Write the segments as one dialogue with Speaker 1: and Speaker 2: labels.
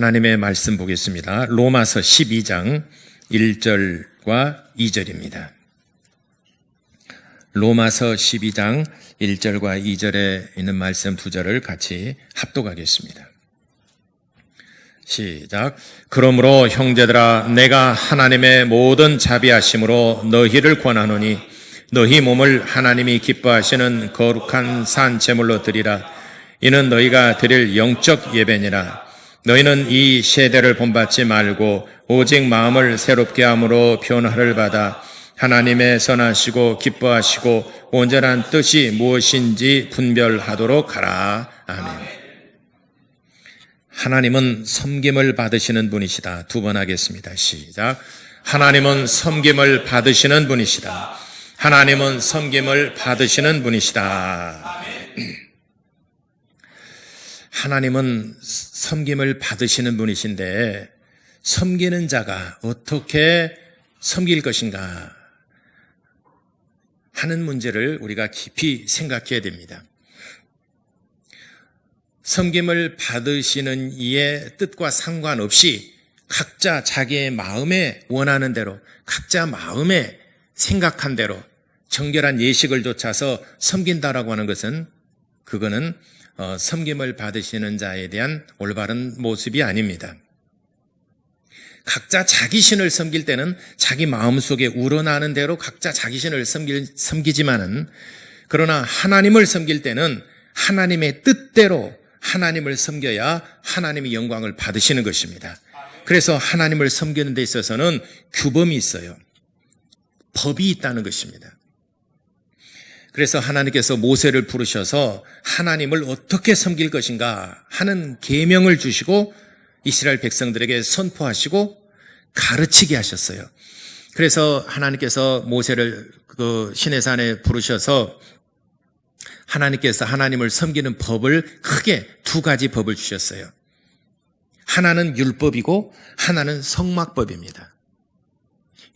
Speaker 1: 하나님의 말씀 보겠습니다. 로마서 12장 1절과 2절입니다. 로마서 12장 1절과 2절에 있는 말씀 두 절을 같이 합독하겠습니다. 시작. 그러므로 형제들아 내가 하나님의 모든 자비하심으로 너희를 권하노니 너희 몸을 하나님이 기뻐하시는 거룩한 산 제물로 드리라. 이는 너희가 드릴 영적 예배니라. 너희는 이 세대를 본받지 말고 오직 마음을 새롭게 함으로 변화를 받아 하나님의 선하시고 기뻐하시고 온전한 뜻이 무엇인지 분별하도록 하라. 아멘. 하나님은 섬김을 받으시는 분이시다. 두 번 하겠습니다. 시작. 하나님은 섬김을 받으시는 분이시다. 하나님은 섬김을 받으시는 분이시다. 아멘. 하나님은 섬김을 받으시는 분이신데 섬기는 자가 어떻게 섬길 것인가 하는 문제를 우리가 깊이 생각해야 됩니다. 섬김을 받으시는 이의 뜻과 상관없이 각자 자기의 마음에 원하는 대로 각자 마음에 생각한 대로 정결한 예식을 좇아서 섬긴다라고 하는 것은 그거는 섬김을 받으시는 자에 대한 올바른 모습이 아닙니다. 각자 자기 신을 섬길 때는 자기 마음속에 우러나는 대로 각자 자기 신을 섬기지만은 그러나 하나님을 섬길 때는 하나님의 뜻대로 하나님을 섬겨야 하나님이 영광을 받으시는 것입니다. 그래서 하나님을 섬기는 데 있어서는 규범이 있어요. 법이 있다는 것입니다. 그래서 하나님께서 모세를 부르셔서 하나님을 어떻게 섬길 것인가 하는 계명을 주시고 이스라엘 백성들에게 선포하시고 가르치게 하셨어요. 그래서 하나님께서 모세를 그 시내산에 부르셔서 하나님께서 하나님을 섬기는 법을 크게 두 가지 법을 주셨어요. 하나는 율법이고 하나는 성막법입니다.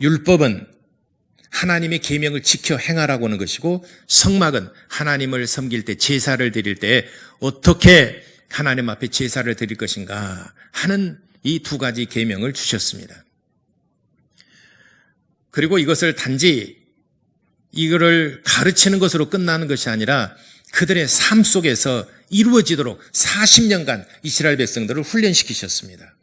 Speaker 1: 율법은 하나님의 계명을 지켜 행하라고 하는 것이고, 성막은 하나님을 섬길 때, 제사를 드릴 때 어떻게 하나님 앞에 제사를 드릴 것인가 하는 이 두 가지 계명을 주셨습니다. 그리고 이것을 단지 이거를 가르치는 것으로 끝나는 것이 아니라 그들의 삶 속에서 이루어지도록 40년간 이스라엘 백성들을 훈련시키셨습니다.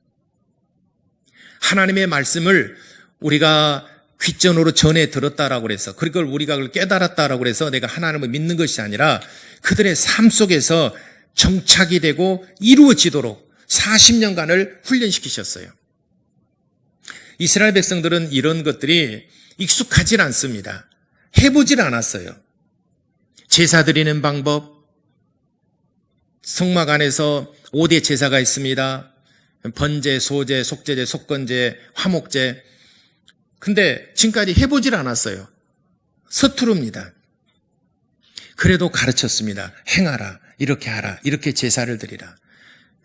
Speaker 1: 하나님의 말씀을 우리가 귓전으로 전해 들었다라고 해서 그걸 우리가 깨달았다라고 해서 내가 하나님을 믿는 것이 아니라 그들의 삶 속에서 정착이 되고 이루어지도록 40년간을 훈련시키셨어요. 이스라엘 백성들은 이런 것들이 익숙하지 않습니다. 해보질 않았어요. 제사 드리는 방법, 성막 안에서 5대 제사가 있습니다. 번제, 소제, 속제제, 속건제, 화목제. 근데 지금까지 해보질 않았어요. 서투릅니다. 그래도 가르쳤습니다. 행하라, 이렇게 하라, 이렇게 제사를 드리라.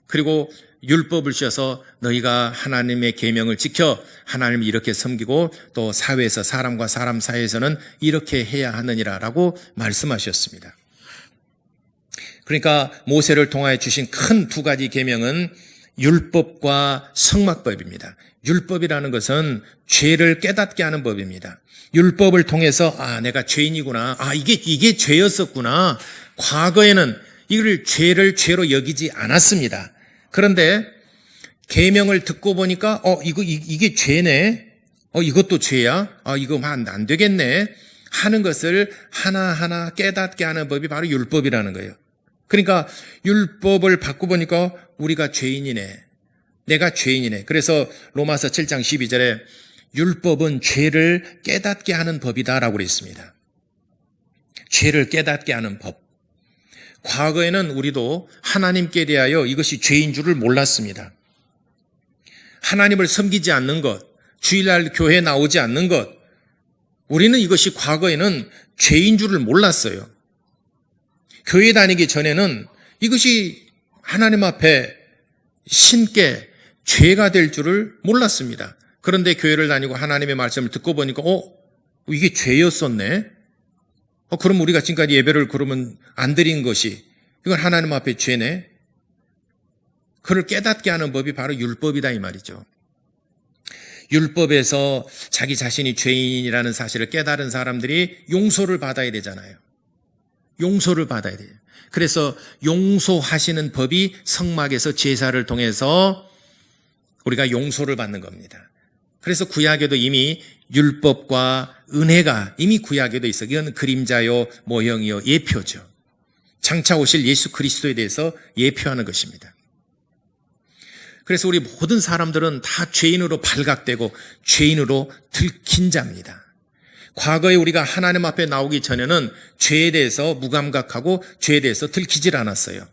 Speaker 1: 그리고 율법을 주셔서 너희가 하나님의 계명을 지켜 하나님을 이렇게 섬기고 또 사회에서 사람과 사람 사이에서는 이렇게 해야 하느니라 라고 말씀하셨습니다. 그러니까 모세를 통하여 주신 큰 두 가지 계명은 율법과 성막법입니다. 율법이라는 것은 죄를 깨닫게 하는 법입니다. 율법을 통해서 내가 죄인이구나. 이게 죄였었구나. 과거에는 이걸 죄를 죄로 여기지 않았습니다. 그런데 계명을 듣고 보니까 이게 죄네. 이것도 죄야. 이거 안 되겠네. 하는 것을 하나하나 깨닫게 하는 법이 바로 율법이라는 거예요. 그러니까 율법을 받고 보니까 우리가 죄인이네. 내가 죄인이네. 그래서 로마서 7장 12절에 율법은 죄를 깨닫게 하는 법이다라고 그랬습니다. 죄를 깨닫게 하는 법. 과거에는 우리도 하나님께 대하여 이것이 죄인 줄을 몰랐습니다. 하나님을 섬기지 않는 것, 주일날 교회에 나오지 않는 것, 우리는 이것이 과거에는 죄인 줄을 몰랐어요. 교회 다니기 전에는 이것이 하나님 앞에 신께 죄가 될 줄을 몰랐습니다. 그런데 교회를 다니고 하나님의 말씀을 듣고 보니까 이게 죄였었네. 그럼 우리가 지금까지 예배를 그러면 안 드린 것이 이건 하나님 앞에 죄네. 그를 깨닫게 하는 법이 바로 율법이다 이 말이죠. 율법에서 자기 자신이 죄인이라는 사실을 깨달은 사람들이 용서를 받아야 되잖아요. 용서를 받아야 돼요. 그래서 용서하시는 법이 성막에서 제사를 통해서 우리가 용서를 받는 겁니다. 그래서 구약에도 이미 율법과 은혜가 이미 구약에도 있어요. 이건 그림자요, 모형이요, 예표죠. 장차 오실 예수 그리스도에 대해서 예표하는 것입니다. 그래서 우리 모든 사람들은 다 죄인으로 발각되고 죄인으로 들킨 자입니다. 과거에 우리가 하나님 앞에 나오기 전에는 죄에 대해서 무감각하고 죄에 대해서 들키질 않았어요.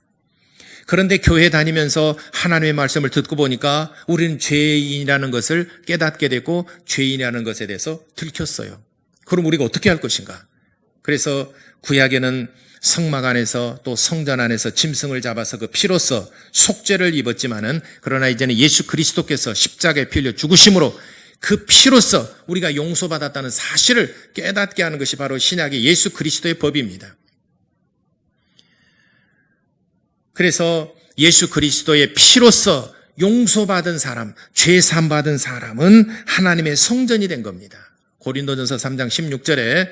Speaker 1: 그런데 교회 다니면서 하나님의 말씀을 듣고 보니까 우리는 죄인이라는 것을 깨닫게 되고 죄인이라는 것에 대해서 들켰어요. 그럼 우리가 어떻게 할 것인가? 그래서 구약에는 성막 안에서 또 성전 안에서 짐승을 잡아서 그 피로써 속죄를 입었지만은 그러나 이제는 예수 그리스도께서 십자가에 피 흘려 죽으심으로 그 피로써 우리가 용서받았다는 사실을 깨닫게 하는 것이 바로 신약의 예수 그리스도의 법입니다. 그래서 예수 그리스도의 피로써 용서받은 사람, 죄 사함받은 사람은 하나님의 성전이 된 겁니다. 고린도전서 3장 16절에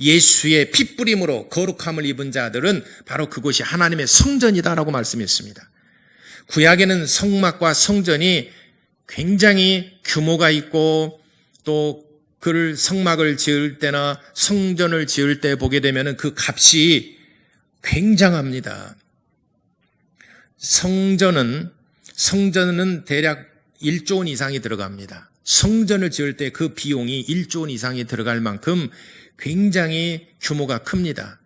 Speaker 1: 예수의 핏뿌림으로 거룩함을 입은 자들은 바로 그곳이 하나님의 성전이다라고 말씀했습니다. 구약에는 성막과 성전이 굉장히 규모가 있고 또 그 성막을 지을 때나 성전을 지을 때 보게 되면 그 값이 굉장합니다. 성전은 대략 1조 원 이상이 들어갑니다. 성전을 지을 때 그 비용이 1조 원 이상이 들어갈 만큼 굉장히 규모가 큽니다.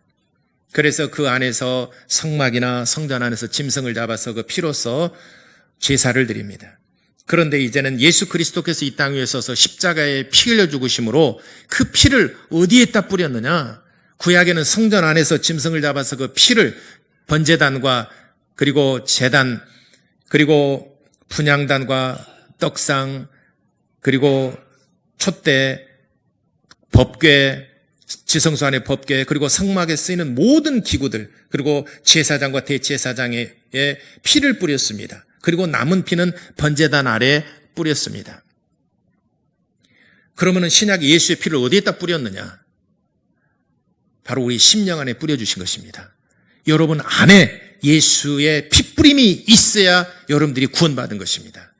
Speaker 1: 그래서 그 안에서 성막이나 성전 안에서 짐승을 잡아서 그 피로써 제사를 드립니다. 그런데 이제는 예수 그리스도께서 이 땅 위에 서서 십자가에 피 흘려 죽으심으로 그 피를 어디에다 뿌렸느냐? 구약에는 성전 안에서 짐승을 잡아서 그 피를 번제단과 그리고 제단 그리고 분향단과 떡상 그리고 촛대 법궤 지성소 안의 법궤 그리고 성막에 쓰이는 모든 기구들 그리고 제사장과 대제사장의 피를 뿌렸습니다. 그리고 남은 피는 번제단 아래에 뿌렸습니다. 그러면은 신약이 예수의 피를 어디에다 뿌렸느냐? 바로 우리 심령 안에 뿌려주신 것입니다. 여러분 안에 예수의 피뿌림이 있어야 여러분들이 구원받은 것입니다.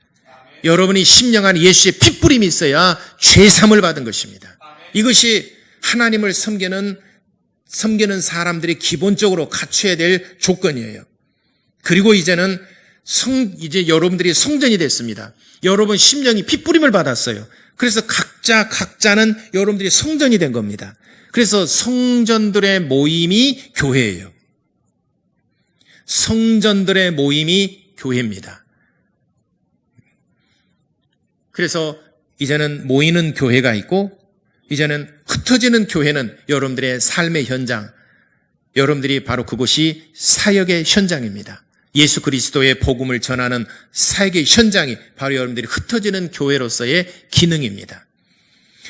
Speaker 1: 여러분이 심령 안에 예수의 피뿌림이 있어야 죄사함을 받은 것입니다. 이것이 하나님을 섬기는 사람들이 기본적으로 갖춰야 될 조건이에요. 그리고 이제는 이제 여러분들이 성전이 됐습니다. 여러분 심령이 피뿌림을 받았어요. 그래서 각자는 여러분들이 성전이 된 겁니다. 그래서 성전들의 모임이 교회예요. 성전들의 모임이 교회입니다. 그래서 이제는 모이는 교회가 있고 이제는 흩어지는 교회는 여러분들의 삶의 현장, 여러분들이 바로 그곳이 사역의 현장입니다. 예수 그리스도의 복음을 전하는 사역의 현장이 바로 여러분들이 흩어지는 교회로서의 기능입니다.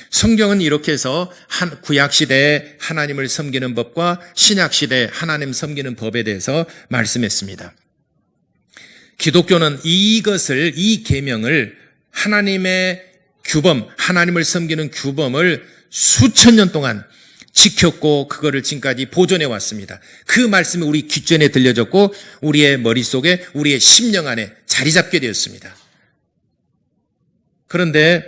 Speaker 1: 성경은 이렇게 해서 구약시대에 하나님을 섬기는 법과 신약시대에 하나님 섬기는 법에 대해서 말씀했습니다. 기독교는 이 계명을 하나님의 규범, 하나님을 섬기는 규범을 수천 년 동안 지켰고 그거를 지금까지 보존해 왔습니다. 그 말씀이 우리 귓전에 들려졌고 우리의 머릿속에 우리의 심령 안에 자리 잡게 되었습니다. 그런데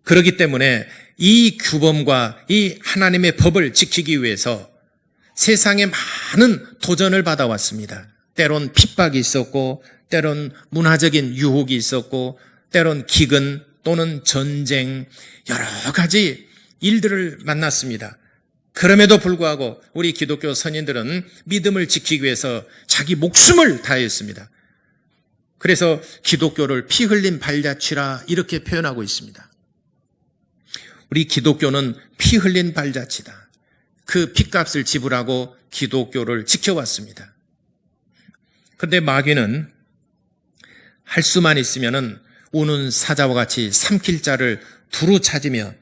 Speaker 1: 그렇기 때문에 이 규범과 이 하나님의 법을 지키기 위해서 세상에 많은 도전을 받아왔습니다. 때론 핍박이 있었고 때론 문화적인 유혹이 있었고 때론 기근 또는 전쟁 여러 가지 일들을 만났습니다. 그럼에도 불구하고 우리 기독교 선인들은 믿음을 지키기 위해서 자기 목숨을 다했습니다. 그래서 기독교를 피 흘린 발자취라 이렇게 표현하고 있습니다. 우리 기독교는 피 흘린 발자취다. 그 피값을 지불하고 기독교를 지켜왔습니다. 그런데 마귀는 할 수만 있으면은 우는 사자와 같이 삼킬 자를 두루 찾으며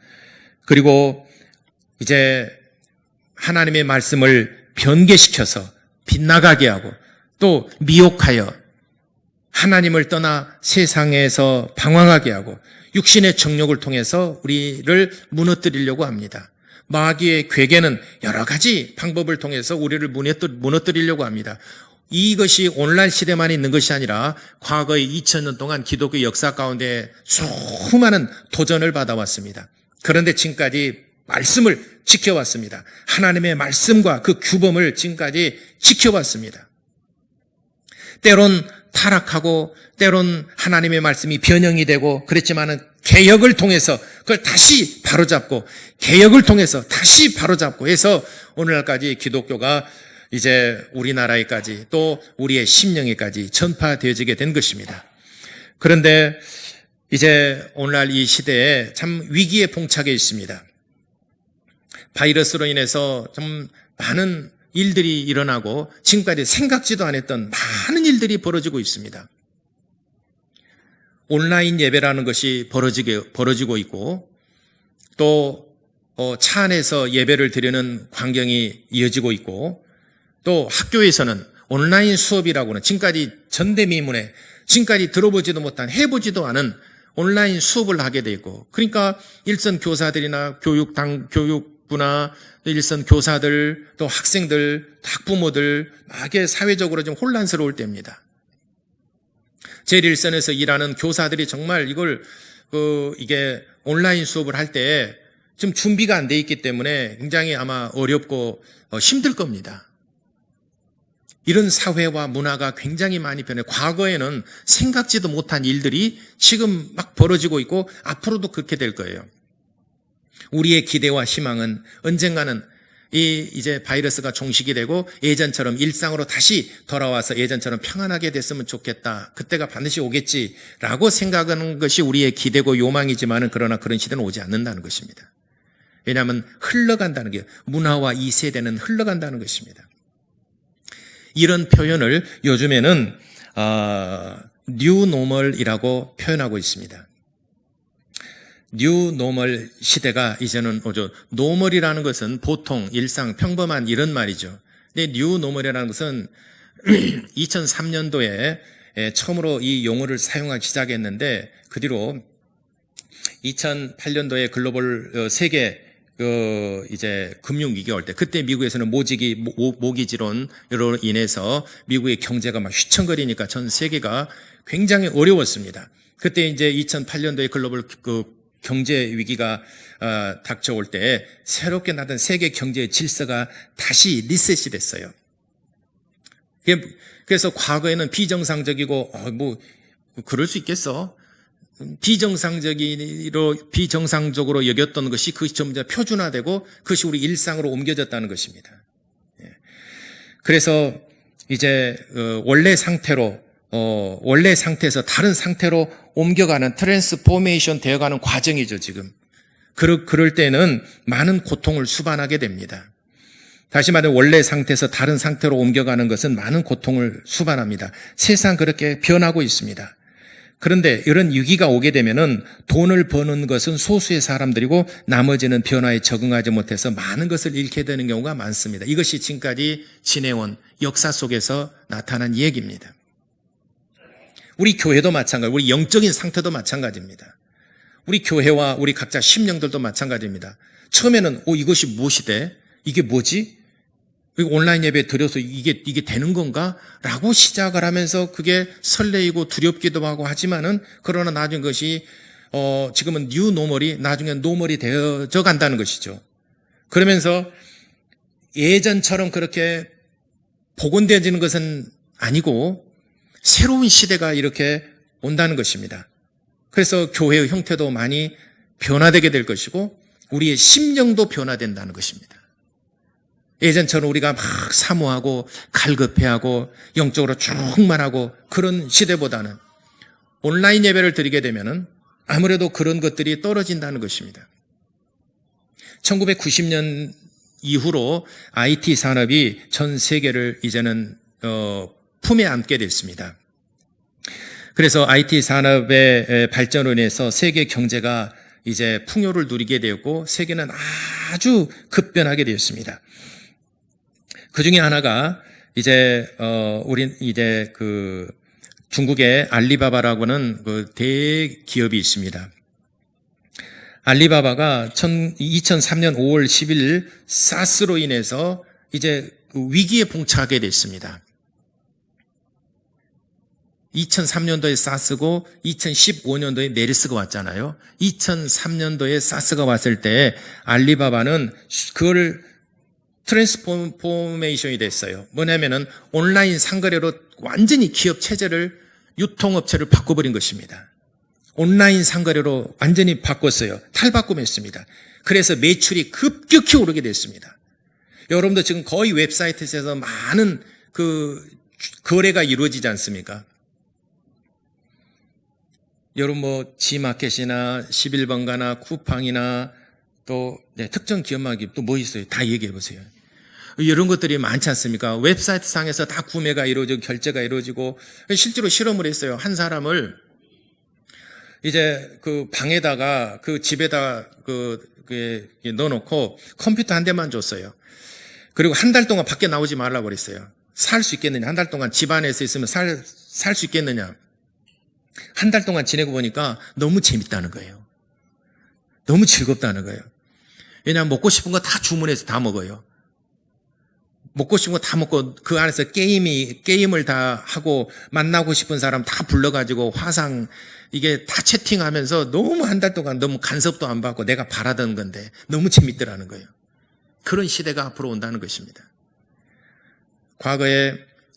Speaker 1: 그리고 이제 하나님의 말씀을 변개시켜서 빗나가게 하고 또 미혹하여 하나님을 떠나 세상에서 방황하게 하고 육신의 정욕을 통해서 우리를 무너뜨리려고 합니다. 마귀의 괴계는 여러 가지 방법을 통해서 우리를 무너뜨리려고 합니다. 이것이 오늘날 시대만 있는 것이 아니라 과거의 2000년 동안 기독교 역사 가운데 수많은 도전을 받아왔습니다. 그런데 지금까지 말씀을 지켜왔습니다. 하나님의 말씀과 그 규범을 지금까지 지켜왔습니다. 때론 타락하고 때론 하나님의 말씀이 변형이 되고 그랬지만은 개혁을 통해서 그걸 다시 바로잡고 개혁을 통해서 다시 바로잡고 해서 오늘날까지 기독교가 이제 우리나라에까지 또 우리의 심령에까지 전파되어지게 된 것입니다. 그런데 이제 오늘날 이 시대에 참 위기에 봉착해 있습니다. 바이러스로 인해서 좀 많은 일들이 일어나고 지금까지 생각지도 않았던 많은 일들이 벌어지고 있습니다. 온라인 예배라는 것이 벌어지고 있고 또 차 안에서 예배를 드리는 광경이 이어지고 있고 또 학교에서는 온라인 수업이라고는 지금까지 전대미문에 지금까지 들어보지도 못한 해보지도 않은 온라인 수업을 하게 돼 있고 그러니까 일선 교사들이나 교육부나 일선 교사들 또 학생들 학부모들 막에 사회적으로 좀 혼란스러울 때입니다. 제1선에서 일하는 교사들이 정말 이게 온라인 수업을 할 때 좀 준비가 안 돼 있기 때문에 굉장히 아마 어렵고 힘들 겁니다. 이런 사회와 문화가 굉장히 많이 변해 과거에는 생각지도 못한 일들이 지금 막 벌어지고 있고 앞으로도 그렇게 될 거예요. 우리의 기대와 희망은 언젠가는 이제 바이러스가 종식이 되고 예전처럼 일상으로 다시 돌아와서 예전처럼 평안하게 됐으면 좋겠다. 그때가 반드시 오겠지라고 생각하는 것이 우리의 기대고 요망이지만은 그러나 그런 시대는 오지 않는다는 것입니다. 왜냐하면 흘러간다는 게 문화와 이 세대는 흘러간다는 것입니다. 이런 표현을 요즘에는 뉴 노멀이라고 표현하고 있습니다. 뉴 노멀 시대가 이제는 오죠. 노멀이라는 것은 보통, 일상, 평범한 이런 말이죠. 근데 뉴 노멀이라는 것은 2003년도에 처음으로 이 용어를 사용하기 시작했는데 그 뒤로 2008년도에 글로벌 세계 이제 금융 위기가 올 때 그때 미국에서는 모기지론으로 인해서 미국의 경제가 막 휘청거리니까 전 세계가 굉장히 어려웠습니다. 그때 이제 2008년도에 글로벌 경제 위기가 닥쳐올 때 새롭게 나던 세계 경제의 질서가 다시 리셋이 됐어요. 그래서 과거에는 비정상적이고 뭐 그럴 수 있겠어. 비정상적으로 여겼던 것이 그것이 점점 표준화되고 그것이 우리 일상으로 옮겨졌다는 것입니다. 그래서 이제 원래 상태에서 다른 상태로 옮겨가는 트랜스포메이션 되어가는 과정이죠, 지금. 그럴 때는 많은 고통을 수반하게 됩니다. 다시 말해 원래 상태에서 다른 상태로 옮겨가는 것은 많은 고통을 수반합니다. 세상 그렇게 변하고 있습니다. 그런데 이런 위기가 오게 되면은 돈을 버는 것은 소수의 사람들이고 나머지는 변화에 적응하지 못해서 많은 것을 잃게 되는 경우가 많습니다. 이것이 지금까지 지내온 역사 속에서 나타난 얘기입니다. 우리 교회도 마찬가지고 우리 영적인 상태도 마찬가지입니다. 우리 교회와 우리 각자 심령들도 마찬가지입니다. 처음에는 이것이 무엇이 돼? 이게 뭐지? 온라인 예배 드려서 이게 되는 건가? 라고 시작을 하면서 그게 설레이고 두렵기도 하고 하지만은 그러나 나중에 그것이 지금은 뉴 노멀이 나중에 노멀이 되어져 간다는 것이죠. 그러면서 예전처럼 그렇게 복원되어지는 것은 아니고 새로운 시대가 이렇게 온다는 것입니다. 그래서 교회의 형태도 많이 변화되게 될 것이고 우리의 심령도 변화된다는 것입니다. 예전처럼 우리가 막 사모하고 갈급해하고 영적으로 충만하고 그런 시대보다는 온라인 예배를 드리게 되면은 아무래도 그런 것들이 떨어진다는 것입니다. 1990년 이후로 IT 산업이 전 세계를 이제는 품에 안게 됐습니다. 그래서 IT 산업의 발전으로 인해서 세계 경제가 이제 풍요를 누리게 되었고 세계는 아주 급변하게 되었습니다. 그 중에 하나가 이제 우리 이제 중국의 알리바바라고는 대기업이 있습니다. 알리바바가 2003년 5월 10일 사스로 인해서 이제 위기에 봉착하게 됐습니다. 2003년도에 사스고 2015년도에 메르스가 왔잖아요. 2003년도에 사스가 왔을 때 알리바바는 그걸 트랜스포메이션이 됐어요. 뭐냐면은 온라인 상거래로 완전히 기업 체제를 유통업체를 바꿔버린 것입니다. 온라인 상거래로 완전히 바꿨어요. 탈바꿈했습니다. 그래서 매출이 급격히 오르게 됐습니다. 여러분도 지금 거의 웹사이트에서 많은 거래가 이루어지지 않습니까? 여러분 지마켓이나 11번가나 쿠팡이나 또 특정 기업마기 또 뭐 있어요? 다 얘기해 보세요. 이런 것들이 많지 않습니까? 웹사이트 상에서 다 구매가 이루어지고 결제가 이루어지고 실제로 실험을 했어요. 한 사람을 이제 방에다가 집에다 넣어놓고 컴퓨터 한 대만 줬어요. 그리고 한 달 동안 밖에 나오지 말라고 그랬어요. 살 수 있겠느냐? 한 달 동안 집 안에서 있으면 살 수 있겠느냐? 한 달 동안 지내고 보니까 너무 재밌다는 거예요. 너무 즐겁다는 거예요. 왜냐하면 먹고 싶은 거 다 주문해서 다 먹어요. 먹고 싶은 거 다 먹고 그 안에서 게임을 다 하고 만나고 싶은 사람 다 불러가지고 화상 이게 다 채팅하면서 너무 한 달 동안 너무 간섭도 안 받고 내가 바라던 건데 너무 재밌더라는 거예요. 그런 시대가 앞으로 온다는 것입니다. 과거에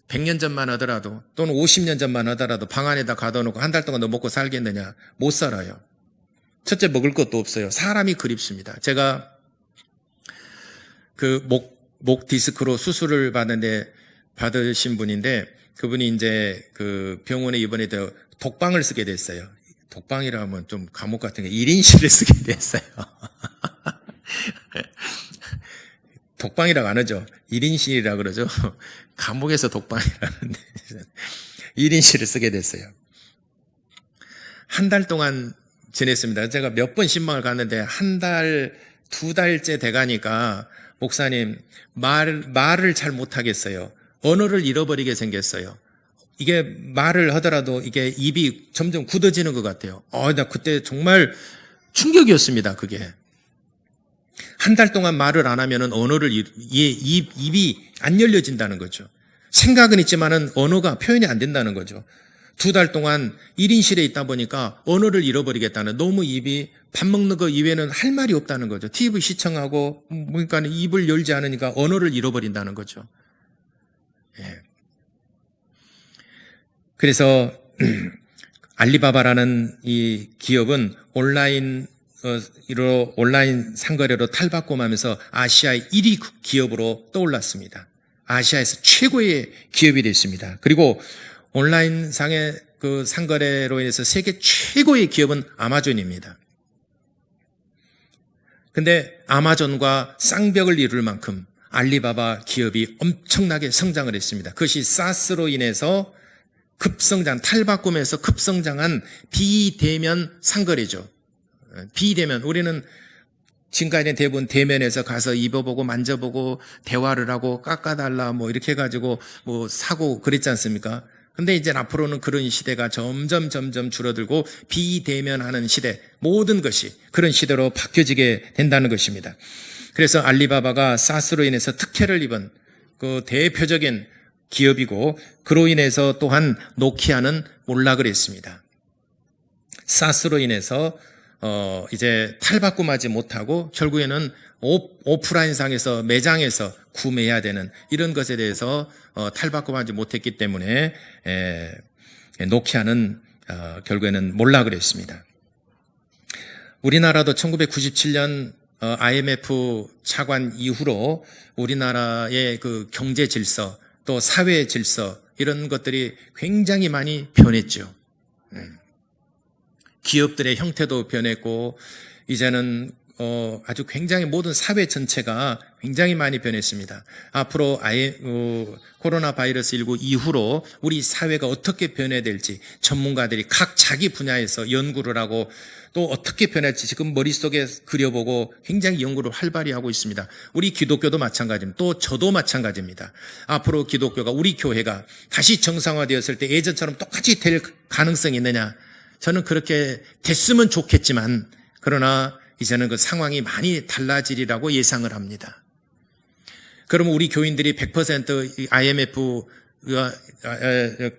Speaker 1: 100년 전만 하더라도 또는 50년 전만 하더라도 방 안에다 가둬놓고 한 달 동안 너 먹고 살겠느냐? 못 살아요. 첫째 먹을 것도 없어요. 사람이 그립습니다. 제가 그 목 디스크로 수술을 받으신 분인데 그분이 이제 그 병원에 입원해 독방을 쓰게 됐어요. 독방이라 하면 좀 감옥 같은 게 1인실을 쓰게 됐어요. 독방이라고 안 하죠. 1인실이라고 그러죠. 감옥에서 독방이라고 하는데 1인실을 쓰게 됐어요. 한 달 동안 지냈습니다. 제가 몇 번 신방을 갔는데 한 달, 2달째 돼가니까 목사님 말을 잘 못하겠어요. 언어를 잃어버리게 생겼어요. 이게 말을 하더라도 이게 입이 점점 굳어지는 것 같아요. 나 그때 정말 충격이었습니다. 그게. 한 달 동안 말을 안 하면은 입이 안 열려진다는 거죠. 생각은 있지만은 언어가 표현이 안 된다는 거죠. 2달 동안 1인실에 있다 보니까 언어를 잃어버리겠다는, 너무 입이 밥 먹는 거 이외에는 할 말이 없다는 거죠. TV 시청하고 그러니까 입을 열지 않으니까 언어를 잃어버린다는 거죠. 예. 그래서 알리바바라는 이 기업은 온라인 상거래로 탈바꿈하면서 아시아의 1위 기업으로 떠올랐습니다. 아시아에서 최고의 기업이 됐습니다. 그리고 온라인 상의 그 상거래로 인해서 세계 최고의 기업은 아마존입니다. 근데 아마존과 쌍벽을 이룰 만큼 알리바바 기업이 엄청나게 성장을 했습니다. 그것이 사스로 인해서 탈바꿈에서 급성장한 비대면 상거래죠. 비대면, 우리는 지금까지는 대부분 대면에서 가서 입어보고 만져보고 대화를 하고 깎아달라 이렇게 해가지고 사고 그랬지 않습니까? 근데 이제 앞으로는 그런 시대가 점점 줄어들고 비대면하는 시대, 모든 것이 그런 시대로 바뀌어지게 된다는 것입니다. 그래서 알리바바가 사스로 인해서 특혜를 입은 그 대표적인 기업이고, 그로 인해서 또한 노키아는 몰락을 했습니다. 사스로 인해서 이제 탈바꿈하지 못하고 결국에는 오프라인상에서 매장에서 구매해야 되는 이런 것에 대해서 탈바꿈하지 못했기 때문에 노키아는 결국에는 몰락을 했습니다. 우리나라도 1997년 IMF 차관 이후로 우리나라의 그 경제 질서 또 사회 질서 이런 것들이 굉장히 많이 변했죠. 기업들의 형태도 변했고 이제는 아주 굉장히 모든 사회 전체가 굉장히 많이 변했습니다. 앞으로 코로나 바이러스 19 이후로 우리 사회가 어떻게 변해야 될지 전문가들이 각 자기 분야에서 연구를 하고 또 어떻게 변할지 지금 머릿속에 그려보고 굉장히 연구를 활발히 하고 있습니다. 우리 기독교도 마찬가지입니다. 또 저도 마찬가지입니다. 앞으로 기독교가, 우리 교회가 다시 정상화되었을 때 예전처럼 똑같이 될 가능성이 있느냐? 저는 그렇게 됐으면 좋겠지만 그러나 이제는 그 상황이 많이 달라지리라고 예상을 합니다. 그러면 우리 교인들이 100% IMF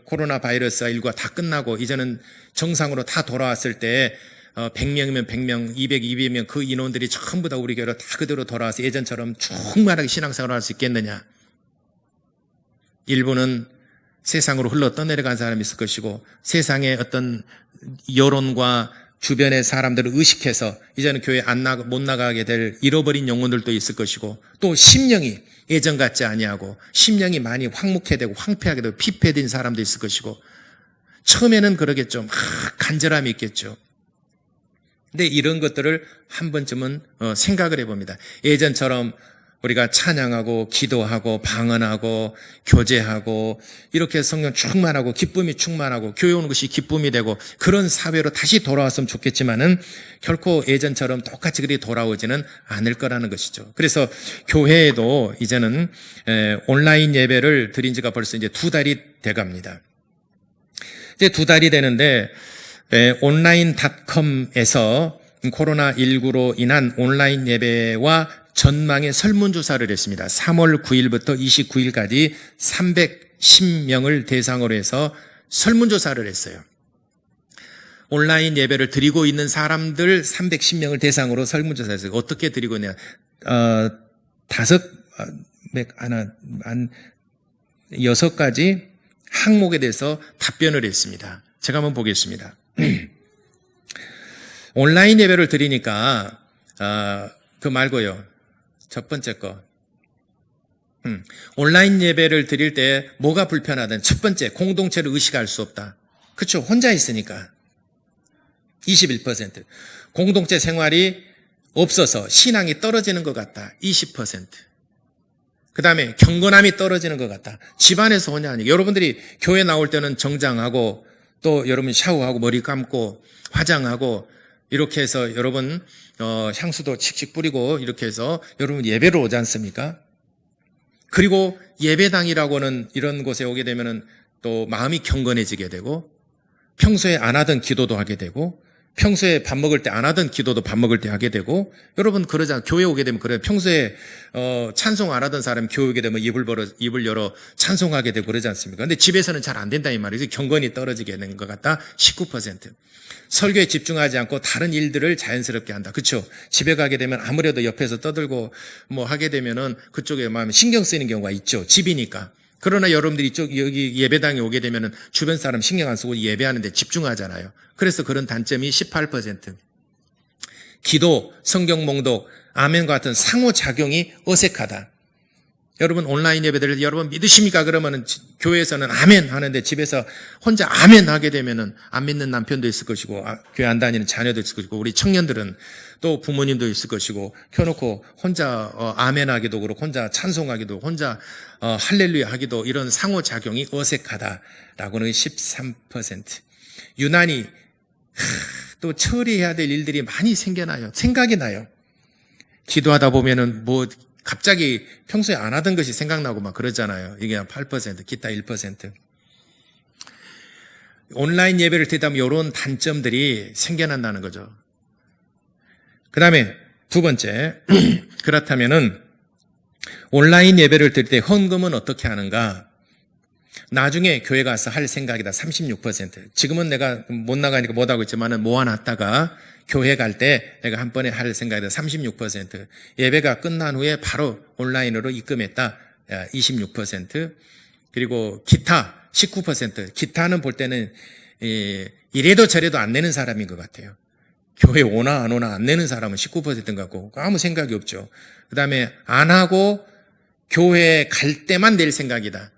Speaker 1: 코로나 바이러스 19가 다 끝나고 이제는 정상으로 다 돌아왔을 때 100명이면 100명, 200, 200명 그 인원들이 전부 다 우리 교회로 다 그대로 돌아와서 예전처럼 충만하게 신앙생활을 할 수 있겠느냐? 일부는 세상으로 흘러 떠내려간 사람이 있을 것이고 세상의 어떤 여론과 주변의 사람들을 의식해서 이제는 교회 못 나가게 될 잃어버린 영혼들도 있을 것이고 또 심령이 예전 같지 아니하고 심령이 많이 황무해되고 황폐하게 되고 피폐된 사람도 있을 것이고 처음에는 그러겠죠. 간절함이 있겠죠. 근데 이런 것들을 한 번쯤은 생각을 해봅니다. 예전처럼 우리가 찬양하고 기도하고 방언하고 교제하고 이렇게 성령 충만하고 기쁨이 충만하고 교회 오는 것이 기쁨이 되고 그런 사회로 다시 돌아왔으면 좋겠지만은 결코 예전처럼 똑같이 그리 돌아오지는 않을 거라는 것이죠. 그래서 교회에도 이제는 온라인 예배를 드린 지가 벌써 이제 2달이 돼갑니다. 이제 2달이 되는데 온라인닷컴에서 코로나19로 인한 온라인 예배와 전망의 설문조사를 했습니다. 3월 9일부터 29일까지 310명을 대상으로 해서 설문조사를 했어요. 온라인 예배를 드리고 있는 사람들 310명을 대상으로 설문조사했어요. 어떻게 드리고 있냐? 6가지 항목에 대해서 답변을 했습니다. 제가 한번 보겠습니다. 온라인 예배를 드리니까 그 말고요. 첫 번째 거 온라인 예배를 드릴 때 뭐가 불편하든 첫 번째, 공동체를 의식할 수 없다. 그렇죠. 혼자 있으니까. 21%. 공동체 생활이 없어서 신앙이 떨어지는 것 같다. 20%. 그 다음에 경건함이 떨어지는 것 같다. 집안에서 혼자 하니까. 여러분들이 교회 나올 때는 정장하고 또 여러분 샤워하고 머리 감고 화장하고 이렇게 해서 여러분 향수도 칙칙 뿌리고 이렇게 해서 여러분 예배로 오지 않습니까? 그리고 예배당이라고는 이런 곳에 오게 되면은 또 마음이 경건해지게 되고 평소에 안 하던 기도도 하게 되고 평소에 밥 먹을 때 안 하던 기도도 밥 먹을 때 하게 되고 여러분 그러잖아요. 교회 오게 되면 그래요. 평소에 찬송 안 하던 사람이 교회 오게 되면 입을 열어 찬송하게 되고 그러지 않습니까? 근데 집에서는 잘 안 된다 이 말이죠. 경건이 떨어지게 되는 것 같다. 19%. 설교에 집중하지 않고 다른 일들을 자연스럽게 한다. 그렇죠? 집에 가게 되면 아무래도 옆에서 떠들고 뭐 하게 되면은 그쪽에 마음에 신경 쓰이는 경우가 있죠. 집이니까. 그러나 여러분들이 여기 예배당에 오게 되면은 주변 사람 신경 안 쓰고 예배하는데 집중하잖아요. 그래서 그런 단점이 18%. 기도, 성경 몽독, 아멘 같은 상호작용이 어색하다. 여러분 온라인 예배들을 여러분 믿으십니까? 그러면은 교회에서는 아멘 하는데 집에서 혼자 아멘 하게 되면은 안 믿는 남편도 있을 것이고 교회 안 다니는 자녀도 있을 것이고 우리 청년들은 또 부모님도 있을 것이고 켜놓고 혼자 아멘 하기도 그렇고 혼자 찬송하기도 혼자 할렐루야 하기도 이런 상호작용이 어색하다라고는 13%. 유난히 또 처리해야 될 일들이 많이 생겨나요. 생각이 나요. 기도하다 보면은 뭐 갑자기 평소에 안 하던 것이 생각나고 막 그러잖아요. 이게 8%, 기타 1%. 온라인 예배를 드리다 보면 이런 단점들이 생겨난다는 거죠. 그 다음에 두 번째, 그렇다면은 온라인 예배를 드릴 때 헌금은 어떻게 하는가? 나중에 교회 가서 할 생각이다. 36%. 지금은 내가 못 나가니까 못 하고 있지만은 모아놨다가 교회 갈 때 내가 한 번에 할 생각이다. 36%. 예배가 끝난 후에 바로 온라인으로 입금했다. 26%. 그리고 기타 19%. 기타는 볼 때는 이래도 저래도 안 내는 사람인 것 같아요. 교회 오나 안 오나 안 내는 사람은 19%인 것 같고 아무 생각이 없죠. 그 다음에 안 하고 교회 갈 때만 낼 생각이다.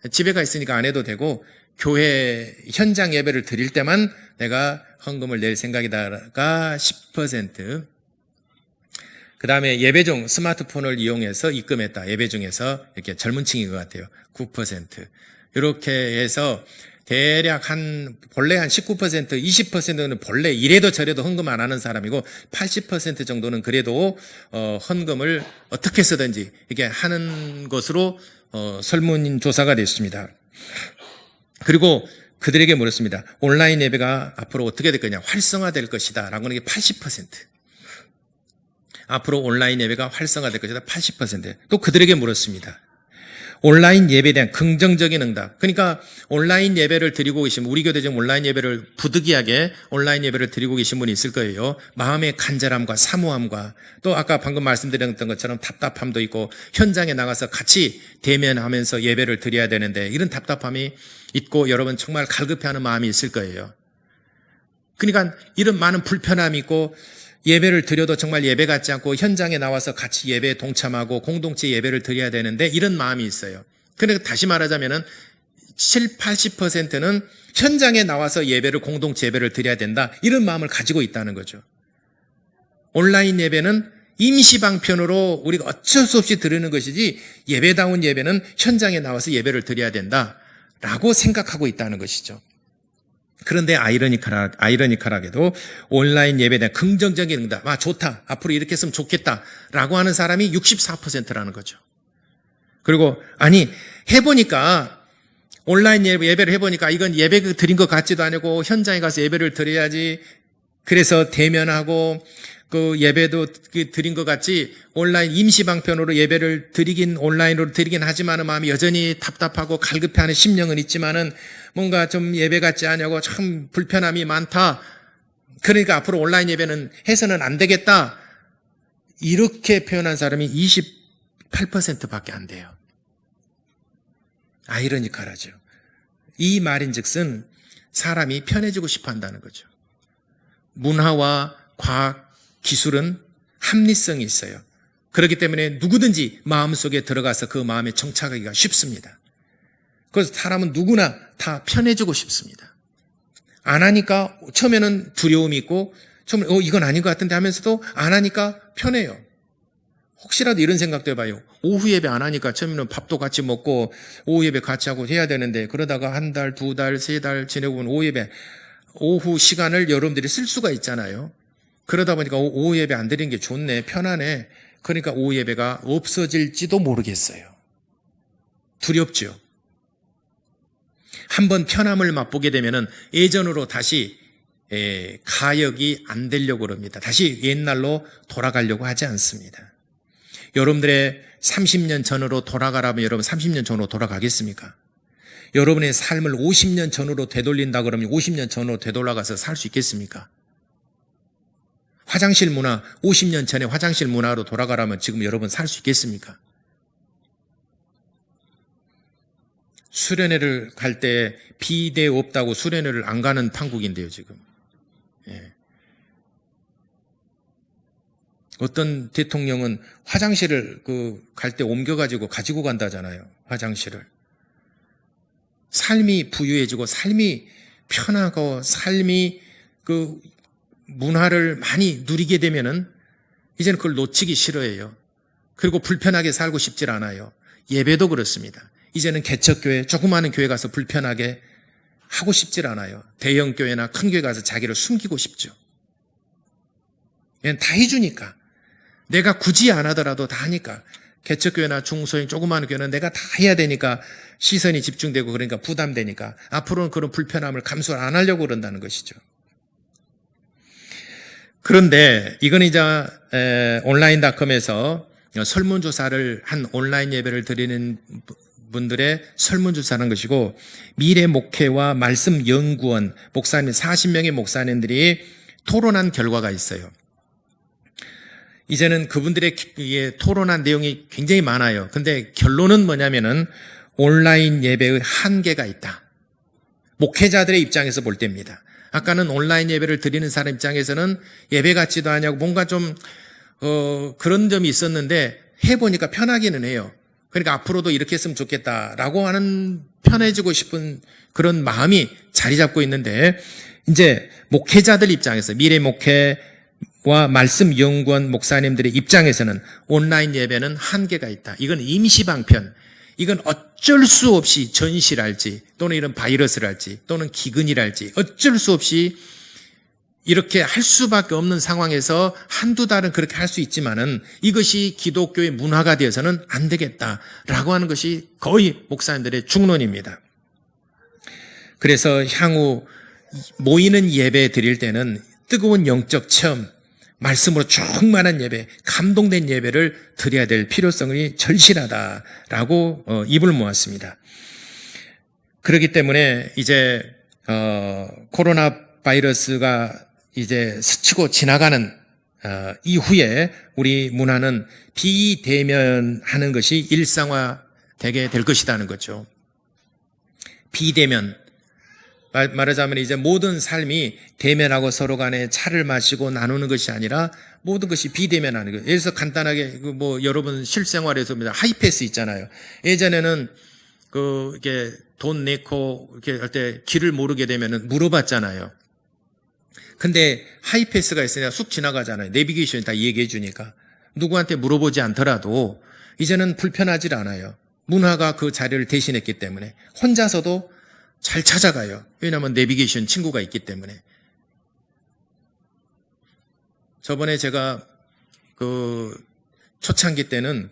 Speaker 1: 집에 가 있으니까 안 해도 되고 교회 현장 예배를 드릴 때만 내가 헌금을 낼 생각이다가 10%. 그 다음에 예배 중 스마트폰을 이용해서 입금했다. 예배 중에서 이렇게 젊은 층인 것 같아요. 9%. 이렇게 해서 대략 본래 한 19%, 20%는 본래 이래도 저래도 헌금 안 하는 사람이고 80% 정도는 그래도 헌금을 어떻게 쓰든지 이게 하는 것으로 설문조사가 됐습니다. 그리고 그들에게 물었습니다. 온라인 예배가 앞으로 어떻게 될 거냐? 활성화될 것이다. 라고 하는 게 80%. 앞으로 온라인 예배가 활성화될 것이다. 80%. 또 그들에게 물었습니다. 온라인 예배에 대한 긍정적인 응답. 그러니까 온라인 예배를 드리고 계신 우리 교대 지금 온라인 예배를 부득이하게 온라인 예배를 드리고 계신 분이 있을 거예요. 마음의 간절함과 사모함과 또 아까 방금 말씀드렸던 것처럼 답답함도 있고 현장에 나가서 같이 대면하면서 예배를 드려야 되는데 이런 답답함이 있고 여러분 정말 갈급해하는 마음이 있을 거예요. 그러니까 이런 많은 불편함이 있고 예배를 드려도 정말 예배 같지 않고 현장에 나와서 같이 예배에 동참하고 공동체 예배를 드려야 되는데 이런 마음이 있어요. 그러니까 다시 말하자면은 80%는 현장에 나와서 예배를 공동체 예배를 드려야 된다. 이런 마음을 가지고 있다는 거죠. 온라인 예배는 임시방편으로 우리가 어쩔 수 없이 드리는 것이지 예배다운 예배는 현장에 나와서 예배를 드려야 된다라고 생각하고 있다는 것이죠. 그런데 아이러니컬하게도 온라인 예배에 대한 긍정적인 응답, 좋다, 앞으로 이렇게 했으면 좋겠다라고 하는 사람이 64%라는 거죠. 그리고 해보니까 온라인 예배를 해보니까 이건 예배 드린 것 같지도 않고 현장에 가서 예배를 드려야지 그래서 대면하고 그 예배도 드린 것 같지 온라인 임시방편으로 예배를 온라인으로 드리긴 하지만은 마음이 여전히 답답하고 갈급해하는 심령은 있지만은 뭔가 좀 예배 같지 않냐고 참 불편함이 많다. 그러니까 앞으로 온라인 예배는 해서는 안 되겠다. 이렇게 표현한 사람이 28%밖에 안 돼요. 아이러니컬하죠. 이 말인즉슨 사람이 편해지고 싶어 한다는 거죠. 문화와 과학, 기술은 합리성이 있어요. 그렇기 때문에 누구든지 마음속에 들어가서 그 마음에 정착하기가 쉽습니다. 그래서 사람은 누구나 다 편해지고 싶습니다. 안 하니까 처음에는 두려움이 있고 처음에 이건 아닌 것 같은데 하면서도 안 하니까 편해요. 혹시라도 이런 생각도 해봐요. 오후 예배 안 하니까 처음에는 밥도 같이 먹고 오후 예배 같이 하고 해야 되는데 그러다가 한 달, 두 달, 세 달 지내고 보면 오후 시간을 여러분들이 쓸 수가 있잖아요. 그러다 보니까 오후 예배 안 드리는 게 좋네, 편하네. 그러니까 오후 예배가 없어질지도 모르겠어요. 두렵죠. 한번 편함을 맛보게 되면은 예전으로 다시 가역이 안 되려고 그럽니다. 다시 옛날로 돌아가려고 하지 않습니다. 여러분들의 30년 전으로 돌아가라면 여러분 30년 전으로 돌아가겠습니까? 여러분의 삶을 50년 전으로 되돌린다 그러면 50년 전으로 되돌아가서 살 수 있겠습니까? 화장실 문화, 50년 전에 화장실 문화로 돌아가라면 지금 여러분 살 수 있겠습니까? 수련회를 갈 때 비대 없다고 수련회를 안 가는 판국인데요, 지금. 예. 어떤 대통령은 화장실을 갈 때 옮겨가지고 가지고 간다잖아요, 화장실을. 삶이 부유해지고 삶이 편하고 삶이 문화를 많이 누리게 되면은 이제는 그걸 놓치기 싫어해요. 그리고 불편하게 살고 싶질 않아요. 예배도 그렇습니다. 이제는 개척교회, 조그마한 교회 가서 불편하게 하고 싶질 않아요. 대형 교회나 큰 교회 가서 자기를 숨기고 싶죠. 얘는 다 해주니까. 내가 굳이 안 하더라도 다 하니까. 개척교회나 중소형 조그마한 교회는 내가 다 해야 되니까 시선이 집중되고 그러니까 부담되니까 앞으로는 그런 불편함을 감수 안 하려고 그런다는 것이죠. 그런데 이건 이제 온라인닷컴에서 설문조사를 한 온라인 예배를 드리는 분들의 설문조사라는 것이고 미래 목회와 말씀 연구원 목사님 40명의 목사님들이 토론한 결과가 있어요. 이제는 그분들의 토론한 내용이 굉장히 많아요. 근데 결론은 뭐냐면은 온라인 예배의 한계가 있다. 목회자들의 입장에서 볼 때입니다. 아까는 온라인 예배를 드리는 사람 입장에서는 예배 같지도 않냐고 뭔가 좀 그런 점이 있었는데 해보니까 편하기는 해요. 그러니까 앞으로도 이렇게 했으면 좋겠다라고 하는 편해지고 싶은 그런 마음이 자리 잡고 있는데 이제 목회자들 입장에서 미래 목회와 말씀 연구원 목사님들의 입장에서는 온라인 예배는 한계가 있다. 이건 임시방편. 이건 어쩔 수 없이 전시랄지 또는 이런 바이러스랄지 또는 기근이랄지 어쩔 수 없이 이렇게 할 수밖에 없는 상황에서 한두 달은 그렇게 할 수 있지만은 이것이 기독교의 문화가 되어서는 안 되겠다라고 하는 것이 거의 목사님들의 중론입니다. 그래서 향후 모이는 예배 드릴 때는 뜨거운 영적 체험, 말씀으로 충만한 예배, 감동된 예배를 드려야 될 필요성이 절실하다라고 입을 모았습니다. 그렇기 때문에 이제 코로나 바이러스가 이제 스치고 지나가는 이후에 우리 문화는 비대면하는 것이 일상화되게 될 것이라는 거죠. 비대면. 말하자면 이제 모든 삶이 대면하고 서로 간에 차를 마시고 나누는 것이 아니라 모든 것이 비대면하는 거예요. 예를 들어서 간단하게 여러분 실생활에서 하이패스 있잖아요. 예전에는 이렇게 돈 내고 이렇게 할 때 길을 모르게 되면은 물어봤잖아요. 근데 하이패스가 있으니까 쑥 지나가잖아요. 내비게이션이 다 얘기해 주니까. 누구한테 물어보지 않더라도 이제는 불편하지 않아요. 문화가 그 자리를 대신했기 때문에 혼자서도 잘 찾아가요. 왜냐하면 내비게이션 친구가 있기 때문에. 저번에 제가 초창기 때는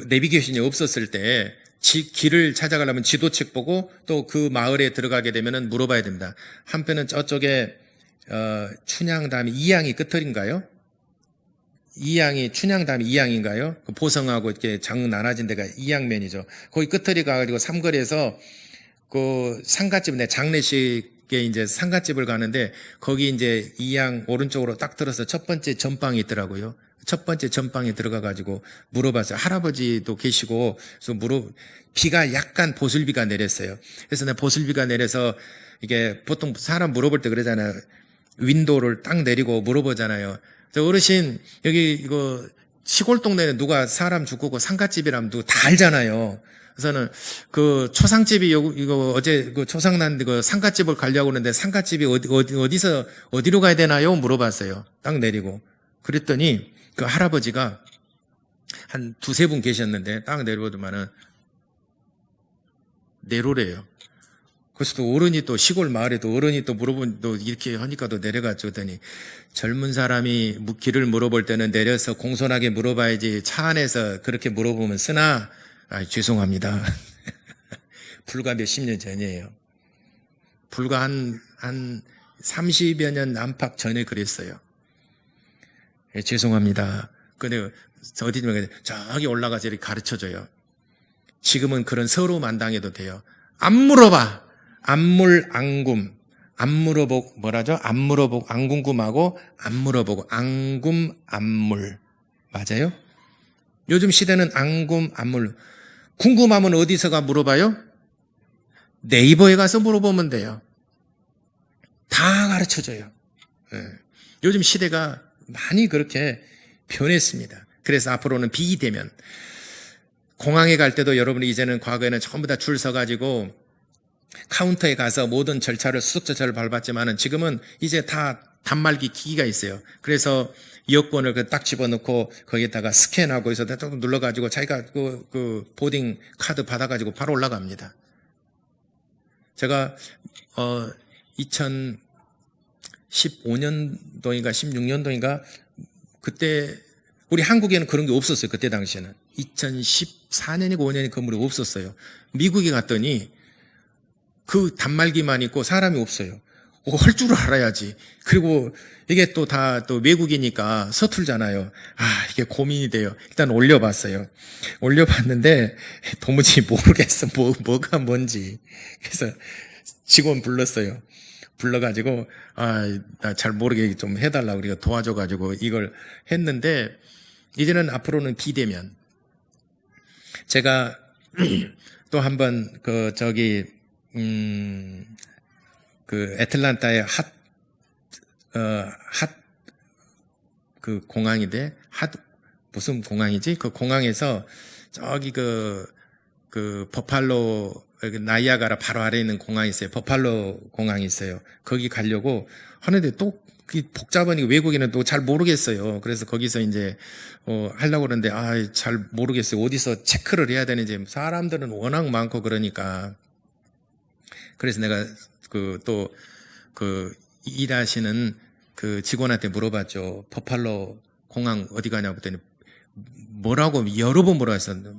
Speaker 1: 내비게이션이 없었을 때 길을 찾아가려면 지도책 보고 또 그 마을에 들어가게 되면은 물어봐야 됩니다. 한편은 저쪽에 춘향 다음에 이양이 끝털인가요? 춘향 다음에 이양인가요? 보성하고 이렇게 장 나눠진 데가 이양면이죠. 거기 끝털이 가가지고 삼거리에서 상갓집, 장례식에 이제 상갓집을 가는데 거기 이제 이양 오른쪽으로 딱 들어서 첫 번째 전방이 있더라고요. 첫 번째 전방에 들어가가지고 물어봤어요. 할아버지도 계시고, 그래서 비가 약간 보슬비가 내렸어요. 그래서 내가 보슬비가 내려서 이게 보통 사람 물어볼 때 그러잖아요. 윈도우를 딱 내리고 물어보잖아요. 저 어르신, 여기 이거 시골 동네에 누가 사람 죽고 그 상갓집이라면 누가 다 알잖아요. 그래서는 그 초상집이 이거 어제 그 초상 났는데 그 상갓집을 가려고 하는데 상갓집이 어디로 가야 되나요? 물어봤어요. 딱 내리고. 그랬더니 그 할아버지가 한 두세 분 계셨는데 딱 내려보더만은 내로래요. 그래서 또 어른이 또 시골 마을에도 어른이 또 물어본 또 이렇게 하니까 또 내려갔죠. 그랬더니 젊은 사람이 길을 물어볼 때는 내려서 공손하게 물어봐야지 차 안에서 그렇게 물어보면 쓰나? 죄송합니다. 불과 몇십 년 전이에요. 불과 한 30여 년 안팎 전에 그랬어요. 죄송합니다. 근데 어디쯤에 저기 올라가서 이렇게 가르쳐줘요. 지금은 그런 서러움 안 당해도 돼요. 안 물어봐. 안물, 안굼. 안 물어보고, 뭐라죠? 안 물어보고, 안 궁금하고, 안 물어보고, 안굼, 안물. 맞아요? 요즘 시대는 안굼, 안물. 궁금하면 어디서가 물어봐요? 네이버에 가서 물어보면 돼요. 다 가르쳐줘요. 요즘 시대가 많이 그렇게 변했습니다. 그래서 앞으로는 비대면. 공항에 갈 때도 여러분이 이제는 과거에는 전부 다 줄 서가지고 카운터에 가서 모든 절차를 수속 절차를 밟았지만은 지금은 이제 다 단말기 기기가 있어요. 그래서 여권을 딱 집어넣고 거기에다가 스캔하고 해서 조금 눌러가지고 자기가 그 보딩 카드 받아가지고 바로 올라갑니다. 제가 2015년도인가 16년도인가 그때 우리 한국에는 그런 게 없었어요. 그때 당시에는 2014년이고 5년이 건물이 없었어요. 미국에 갔더니 그 단말기만 있고 사람이 없어요. 할 줄 알아야지. 그리고 이게 또 다 또 외국이니까 서툴잖아요. 이게 고민이 돼요. 일단 올려봤어요. 올려봤는데 도무지 모르겠어. 뭐가 뭔지. 그래서 직원 불렀어요. 불러가지고 나 잘 모르게 좀 해달라고 우리가 도와줘가지고 이걸 했는데 이제는 앞으로는 비대면. 제가 또 한번 그 애틀란타의 그 공항인데 무슨 공항이지? 그 공항에서 저기 그 버팔로 나이아가라 바로 아래에 있는 공항이 있어요. 버팔로 공항이 있어요. 거기 가려고 하는데 또 복잡하니 외국인은 또 잘 모르겠어요. 그래서 거기서 이제 하려고 그러는데 잘 모르겠어요. 어디서 체크를 해야 되는지. 사람들은 워낙 많고 그러니까. 그래서 내가 일하시는 그 직원한테 물어봤죠. 버팔로 공항 어디 가냐고 그랬더니 뭐라고 여러 번 물어봤었는데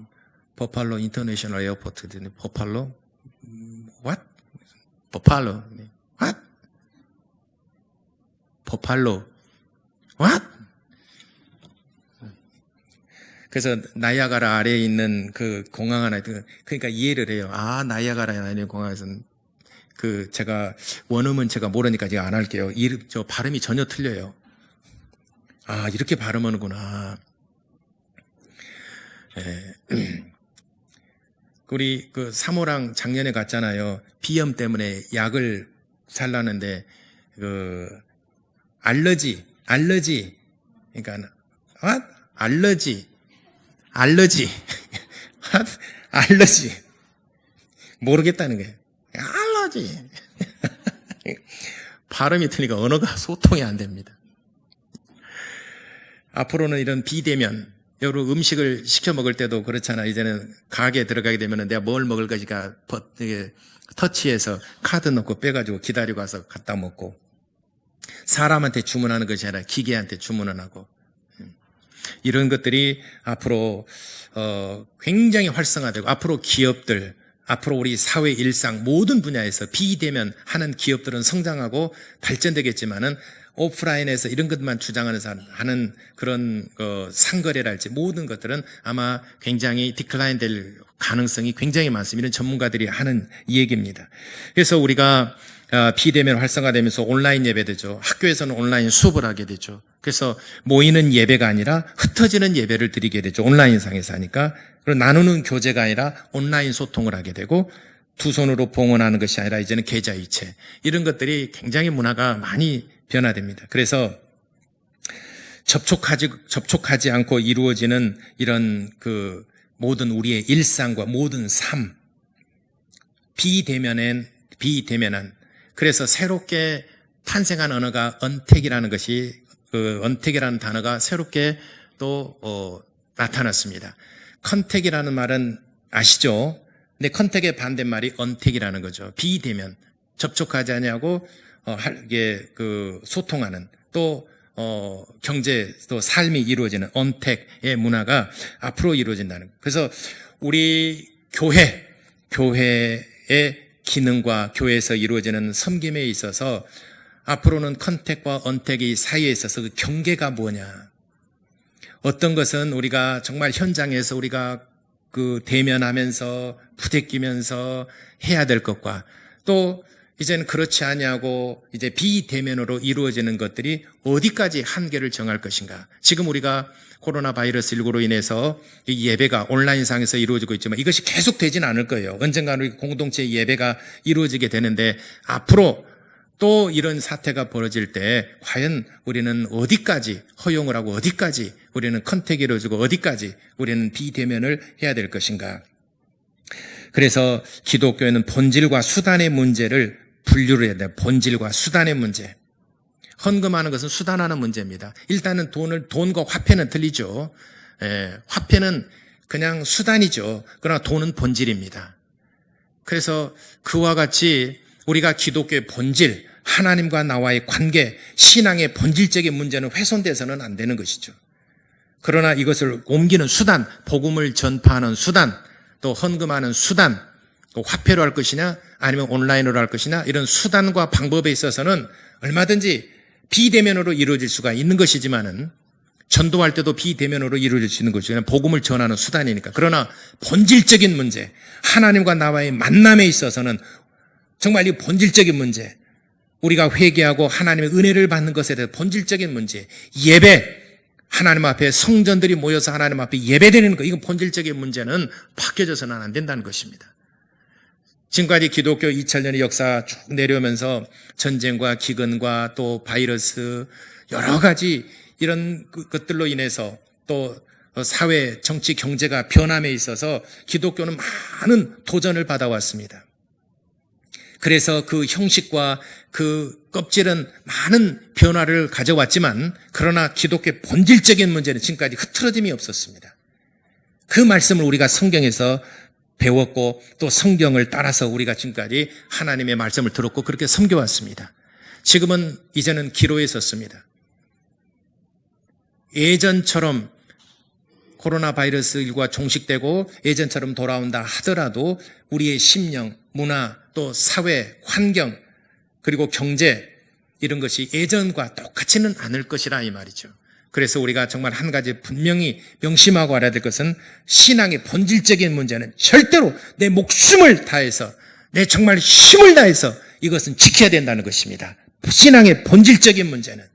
Speaker 1: 버팔로 인터내셔널 에어포트 그랬더니 버팔로? What? 버팔로? What? 버팔로? What? 그래서 나이아가라 아래에 있는 그 공항 하나 그러니까 이해를 해요. 나이아가라 아래에 있는 공항에서는 제가 원음은 제가 모르니까 제가 안 할게요. 저 발음이 전혀 틀려요. 이렇게 발음하는구나. 우리 사모랑 작년에 갔잖아요. 비염 때문에 약을 살라는데 알러지. 그러니까 알러지. 모르겠다는 거예요. 알러지. 발음이 틀리니까 언어가 소통이 안 됩니다. 앞으로는 이런 비대면, 여러분 음식을 시켜 먹을 때도 그렇잖아. 이제는 가게에 들어가게 되면 내가 뭘 먹을 것인가 터치해서 카드 넣고 빼가지고 기다리고 와서 갖다 먹고 사람한테 주문하는 것이 아니라 기계한테 주문을 하고 이런 것들이 앞으로 굉장히 활성화되고 앞으로 기업들 앞으로 우리 사회 일상 모든 분야에서 비대면 하는 기업들은 성장하고 발전되겠지만은 오프라인에서 이런 것만 주장하는 그런 상거래랄지 모든 것들은 아마 굉장히 디클라인 될 가능성이 굉장히 많습니다. 이런 전문가들이 하는 얘기입니다. 그래서 우리가 비대면 활성화되면서 온라인 예배되죠. 학교에서는 온라인 수업을 하게 되죠. 그래서 모이는 예배가 아니라 흩어지는 예배를 드리게 되죠. 온라인상에서 하니까. 그리고 나누는 교제가 아니라 온라인 소통을 하게 되고 두 손으로 봉헌하는 것이 아니라 이제는 계좌이체. 이런 것들이 굉장히 문화가 많이 변화됩니다. 그래서 접촉하지 않고 이루어지는 이런 그 모든 우리의 일상과 모든 삶, 비대면한, 그래서 새롭게 탄생한 언어가 언택이라는 것이, 그 언택이라는 단어가 새롭게 또 나타났습니다. 컨택이라는 말은 아시죠? 근데 컨택의 반대말이 언택이라는 거죠. 비대면, 접촉하지 않냐고 소통하는, 또 경제, 또 삶이 이루어지는 언택의 문화가 앞으로 이루어진다는. 그래서 우리 교회의 기능과 교회에서 이루어지는 섬김에 있어서 앞으로는 컨택과 언택의 사이에 있어서 그 경계가 뭐냐. 어떤 것은 우리가 정말 현장에서 우리가 그 대면하면서 부대끼면서 해야 될 것과, 또 이제는 그렇지 아니하고 이제 비대면으로 이루어지는 것들이 어디까지 한계를 정할 것인가. 지금 우리가 코로나 바이러스 19로 인해서 이 예배가 온라인상에서 이루어지고 있지만 이것이 계속 되지는 않을 거예요. 언젠가는 우리 공동체 예배가 이루어지게 되는데, 앞으로 또 이런 사태가 벌어질 때 과연 우리는 어디까지 허용을 하고 어디까지 우리는 컨택이 이루어지고 어디까지 우리는 비대면을 해야 될 것인가. 그래서 기독교회는 본질과 수단의 문제를 분류를 해야 돼요. 본질과 수단의 문제. 헌금하는 것은 수단하는 문제입니다. 일단은 돈과 화폐는 틀리죠. 화폐는 그냥 수단이죠. 그러나 돈은 본질입니다. 그래서 그와 같이 우리가 기독교의 본질, 하나님과 나와의 관계, 신앙의 본질적인 문제는 훼손돼서는 안 되는 것이죠. 그러나 이것을 옮기는 수단, 복음을 전파하는 수단, 또 헌금하는 수단, 또 화폐로 할 것이냐 아니면 온라인으로 할 것이냐, 이런 수단과 방법에 있어서는 얼마든지 비대면으로 이루어질 수가 있는 것이지만은, 전도할 때도 비대면으로 이루어질 수 있는 것이죠. 복음을 전하는 수단이니까. 그러나 본질적인 문제, 하나님과 나와의 만남에 있어서는 정말 이 본질적인 문제, 우리가 회개하고 하나님의 은혜를 받는 것에 대해 본질적인 문제, 예배, 하나님 앞에 성전들이 모여서 하나님 앞에 예배드리는 것, 이건 본질적인 문제는 바뀌어져서는 안 된다는 것입니다. 지금까지 기독교 2000년의 역사 쭉 내려오면서 전쟁과 기근과 또 바이러스, 여러 가지 이런 것들로 인해서 또 사회, 정치, 경제가 변함에 있어서 기독교는 많은 도전을 받아왔습니다. 그래서 그 형식과 그 껍질은 많은 변화를 가져왔지만, 그러나 기독교의 본질적인 문제는 지금까지 흐트러짐이 없었습니다. 그 말씀을 우리가 성경에서 배웠고, 또 성경을 따라서 우리가 지금까지 하나님의 말씀을 들었고 그렇게 섬겨왔습니다. 지금은 이제는 기로에 섰습니다. 예전처럼 코로나 바이러스19가 종식되고 예전처럼 돌아온다 하더라도 우리의 심령, 문화, 또 사회, 환경, 그리고 경제, 이런 것이 예전과 똑같지는 않을 것이라 이 말이죠. 그래서 우리가 정말 한 가지 분명히 명심하고 알아야 될 것은, 신앙의 본질적인 문제는 절대로 내 목숨을 다해서, 내 정말 힘을 다해서 이것은 지켜야 된다는 것입니다. 신앙의 본질적인 문제는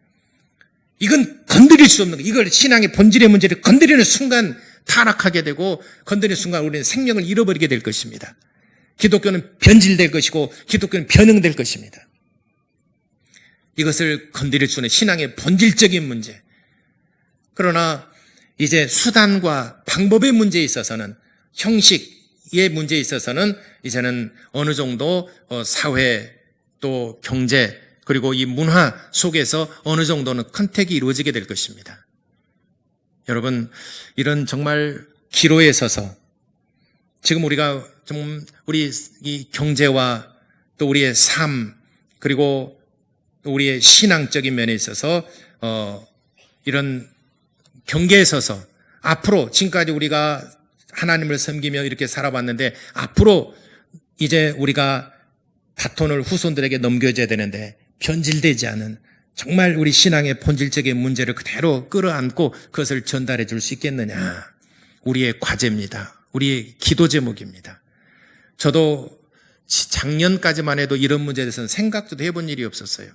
Speaker 1: 이건 건드릴 수 없는 거. 이걸 신앙의 본질의 문제를 건드리는 순간 타락하게 되고, 건드리는 순간 우리는 생명을 잃어버리게 될 것입니다. 기독교는 변질될 것이고 기독교는 변형될 것입니다. 이것을 건드릴 수 있는 신앙의 본질적인 문제. 그러나 이제 수단과 방법의 문제에 있어서는, 형식의 문제에 있어서는 이제는 어느 정도 사회, 또 경제, 그리고 이 문화 속에서 어느 정도는 컨택이 이루어지게 될 것입니다. 여러분, 이런 정말 기로에 서서 지금 우리가 좀 우리 이 경제와 또 우리의 삶, 그리고 우리의 신앙적인 면에 있어서 이런 경계에 서서 앞으로, 지금까지 우리가 하나님을 섬기며 이렇게 살아왔는데 앞으로 이제 우리가 바톤을 후손들에게 넘겨줘야 되는데, 변질되지 않은 정말 우리 신앙의 본질적인 문제를 그대로 끌어안고 그것을 전달해 줄 수 있겠느냐, 우리의 과제입니다. 우리의 기도 제목입니다. 저도 작년까지만 해도 이런 문제에 대해서는 생각도 해본 일이 없었어요.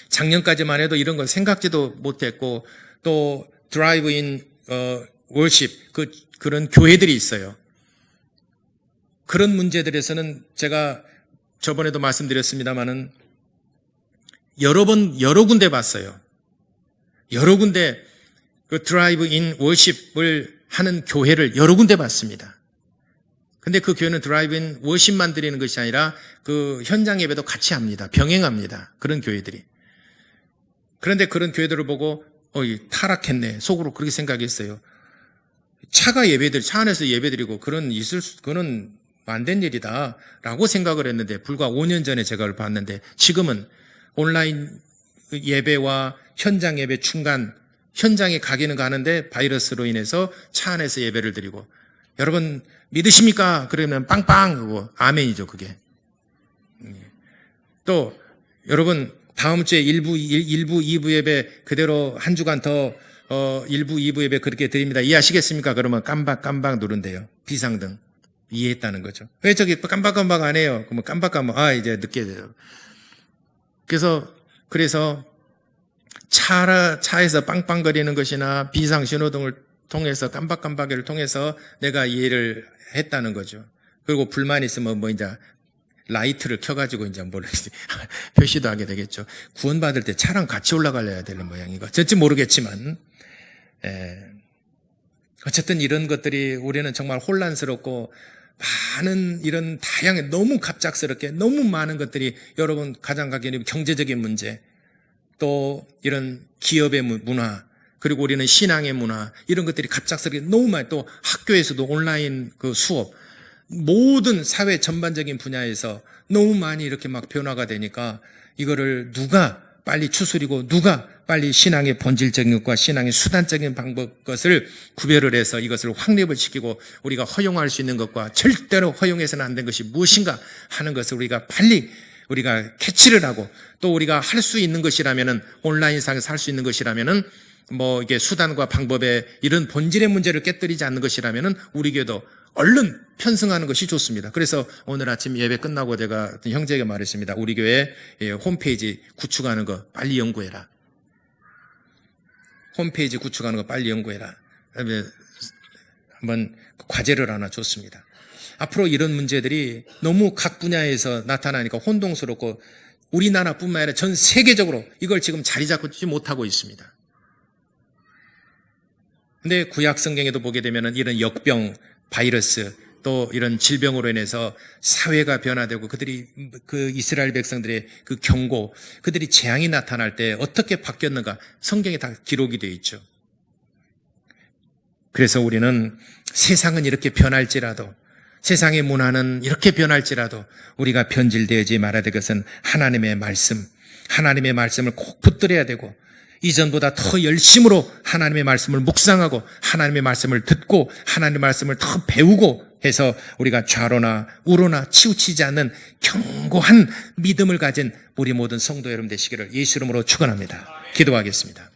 Speaker 1: 작년까지만 해도 이런 걸 생각지도 못했고, 또 드라이브인 월십, 그런 교회들이 있어요. 그런 문제들에서는 제가 저번에도 말씀드렸습니다마는 여러 군데 봤어요. 여러 군데 그 드라이브인 워십을 하는 교회를 여러 군데 봤습니다. 근데 그 교회는 드라이브인 워십만 드리는 것이 아니라 그 현장 예배도 같이 합니다. 병행합니다. 그런 교회들이. 그런데 그런 교회들을 보고 타락했네. 속으로 그렇게 생각했어요. 차 안에서 예배드리고 그거는 안 된 일이다라고 생각을 했는데 불과 5년 전에 제가 그걸 봤는데 지금은 온라인 예배와 현장 예배 중간 현장에 가기는 가는데 바이러스로 인해서 차 안에서 예배를 드리고 여러분 믿으십니까? 그러면 빵빵 하고 아멘이죠 그게. 또 여러분 다음 주에 1부 2부 예배 그대로 한 주간 더 1부 2부 예배 그렇게 드립니다. 이해하시겠습니까? 그러면 깜박깜박 누른대요. 비상등. 이해했다는 거죠. 왜 저기 깜박깜박 안 해요? 그러면 깜박깜박 이제 늦게 돼요. 그래서 차에서 빵빵거리는 것이나 비상 신호등을 통해서 깜박깜박이를 통해서 내가 이해를 했다는 거죠. 그리고 불만 있으면 이제 라이트를 켜가지고 이제 표시도 하게 되겠죠. 구원받을 때 차랑 같이 올라가려야 되는 모양이고. 전지 모르겠지만, 어쨌든 이런 것들이 우리는 정말 혼란스럽고 많은 이런 다양한 너무 갑작스럽게 너무 많은 것들이 여러분 가장 가기는 경제적인 문제 또 이런 기업의 문화 그리고 우리는 신앙의 문화 이런 것들이 갑작스럽게 너무 많이 또 학교에서도 온라인 그 수업 모든 사회 전반적인 분야에서 너무 많이 이렇게 막 변화가 되니까 이거를 누가 빨리 추스리고 누가 빨리 신앙의 본질적인 것과 신앙의 수단적인 방법 것을 구별을 해서 이것을 확립을 시키고 우리가 허용할 수 있는 것과 절대로 허용해서는 안 된 것이 무엇인가 하는 것을 우리가 빨리 우리가 캐치를 하고 또 우리가 할 수 있는 것이라면은 온라인상에서 할 수 있는 것이라면은 이게 수단과 방법에 이런 본질의 문제를 깨뜨리지 않는 것이라면은 우리 교회도 얼른 편승하는 것이 좋습니다. 그래서 오늘 아침 예배 끝나고 제가 형제에게 말했습니다. 우리 교회 홈페이지 구축하는 거 빨리 연구해라. 홈페이지 구축하는 거 빨리 연구해라. 한번 과제를 하나 줬습니다. 앞으로 이런 문제들이 너무 각 분야에서 나타나니까 혼동스럽고 우리나라뿐만 아니라 전 세계적으로 이걸 지금 자리 잡지 못하고 있습니다. 근데 구약 성경에도 보게 되면은 이런 역병, 바이러스, 또 이런 질병으로 인해서 사회가 변화되고 그들이 그 이스라엘 백성들의 그 경고, 그들이 재앙이 나타날 때 어떻게 바뀌었는가 성경에 다 기록이 되어 있죠. 그래서 우리는 세상은 이렇게 변할지라도 세상의 문화는 이렇게 변할지라도 우리가 변질되지 말아야 될 것은 하나님의 말씀을 꼭 붙들어야 되고 이전보다 더 열심으로 하나님의 말씀을 묵상하고 하나님의 말씀을 듣고 하나님의 말씀을 더 배우고 해서 우리가 좌로나 우로나 치우치지 않는 견고한 믿음을 가진 우리 모든 성도 여러분 되시기를 예수 이름으로 축원합니다. 기도하겠습니다.